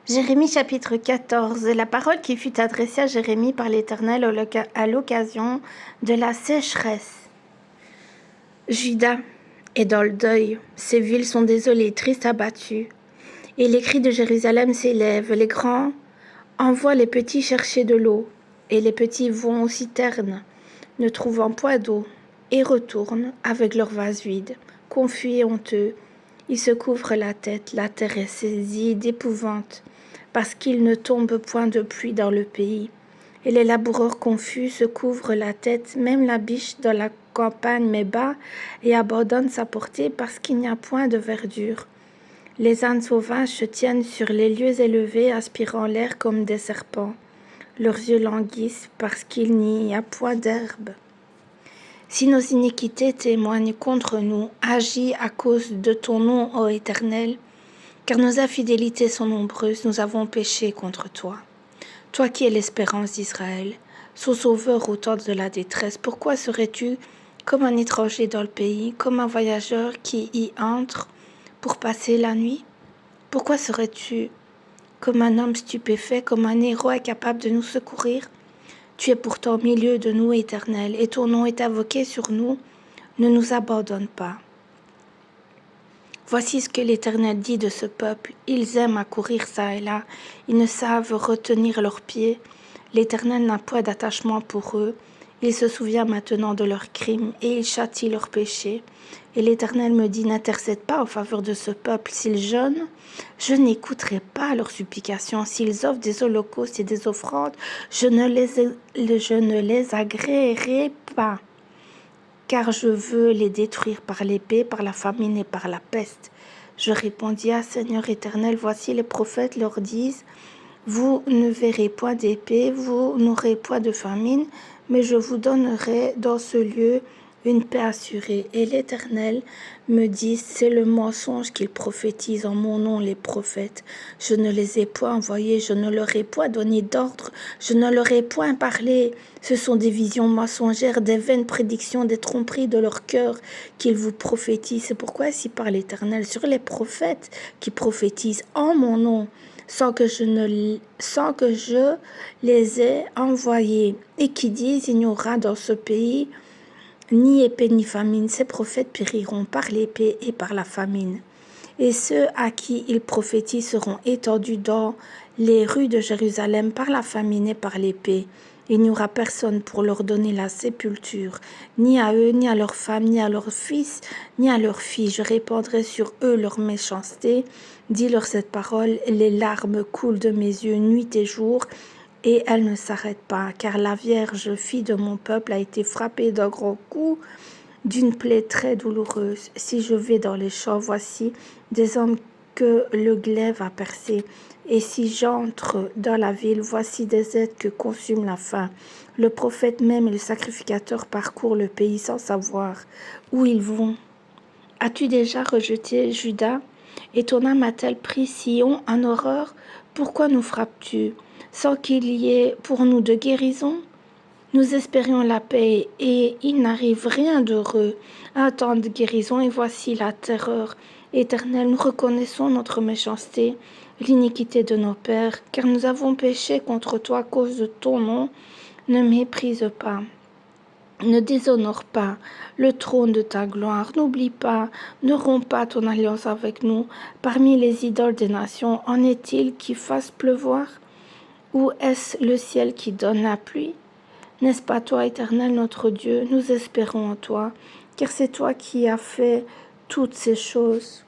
Jérémie chapitre 14. La parole qui fut adressée à Jérémie par l'Éternel à l'occasion de la sécheresse. Juda est dans le deuil, ses villes sont désolées, tristes, abattues. Et les cris de Jérusalem s'élèvent, les grands envoient les petits chercher de l'eau, et les petits vont aux citernes, ne trouvant point d'eau, et retournent avec leurs vases vides, confus et honteux. Ils se couvrent la terre est saisie d'épouvante, parce qu'il ne tombe point de pluie dans le pays. Et les laboureurs confus se couvrent la tête, même la biche dans la campagne met bas et abandonne sa portée parce qu'il n'y a point de verdure. Les ânes sauvages se tiennent sur les lieux élevés, aspirant l'air comme des serpents. Leurs yeux languissent parce qu'il n'y a point d'herbe. Si nos iniquités témoignent contre nous, agis à cause de ton nom, ô Éternel, car nos infidélités sont nombreuses, nous avons péché contre toi. Toi qui es l'espérance d'Israël, son sauveur au temps de la détresse, pourquoi serais-tu comme un étranger dans le pays, comme un voyageur qui y entre pour passer la nuit? Pourquoi serais-tu comme un homme stupéfait, comme un héros incapable de nous secourir? Tu es pourtant au milieu de nous, Éternel, et ton nom est invoqué sur nous. Ne nous abandonne pas. Voici ce que l'Éternel dit de ce peuple. Ils aiment à courir çà et là. Ils ne savent retenir leurs pieds. L'Éternel n'a point d'attachement pour eux. Il se souvient maintenant de leurs crimes et il châtie leurs péchés. Et l'Éternel me dit, n'intercède pas en faveur de ce peuple. S'ils jeûnent, je n'écouterai pas leurs supplications. S'ils offrent des holocaustes et des offrandes, je ne les agréerai pas. Car je veux les détruire par l'épée, par la famine et par la peste. Je répondis, ah Seigneur éternel, voici les prophètes leur disent, vous ne verrez point d'épée, vous n'aurez point de famine, mais je vous donnerai dans ce lieu une paix assurée. Et l'Éternel me dit, c'est le mensonge qu'ils prophétisent en mon nom, les prophètes. Je ne les ai point envoyés, je ne leur ai point donné d'ordre, je ne leur ai point parlé. Ce sont des visions mensongères, des vaines prédictions, des tromperies de leur cœur qu'ils vous prophétisent. C'est pourquoi ainsi parle l'Éternel sur les prophètes qui prophétisent en mon nom, sans que je les ai envoyés, et qui disent, il n'y aura dans ce pays ni épée ni famine. Ces prophètes périront par l'épée et par la famine. Et ceux à qui ils prophétisent seront étendus dans les rues de Jérusalem par la famine et par l'épée. Il n'y aura personne pour leur donner la sépulture, ni à eux, ni à leurs femmes, ni à leurs fils, ni à leurs filles. Je répandrai sur eux leur méchanceté. Dis-leur cette parole, les larmes coulent de mes yeux nuit et jour, et elles ne s'arrêtent pas, car la Vierge, fille de mon peuple, a été frappée d'un grand coup, d'une plaie très douloureuse. Si je vais dans les champs, voici des hommes que le glaive a percés. Et si j'entre dans la ville, voici des êtres que consume la faim. Le prophète même et le sacrificateur parcourent le pays sans savoir où ils vont. As-tu déjà rejeté Juda? Et ton âme a-t-elle pris Sion en horreur? Pourquoi nous frappes-tu, sans qu'il y ait pour nous de guérison? Nous espérions la paix, et il n'arrive rien d'heureux. Un temps de guérison, et voici la terreur. Éternel, nous reconnaissons notre méchanceté, l'iniquité de nos pères, car nous avons péché contre toi à cause de ton nom. Ne méprise pas. Ne déshonore pas le trône de ta gloire, n'oublie pas, ne romps pas ton alliance avec nous. Parmi les idoles des nations, en est-il qui fasse pleuvoir? Ou est-ce le ciel qui donne la pluie? N'est-ce pas toi, Éternel, notre Dieu? Nous espérons en toi, car c'est toi qui as fait toutes ces choses.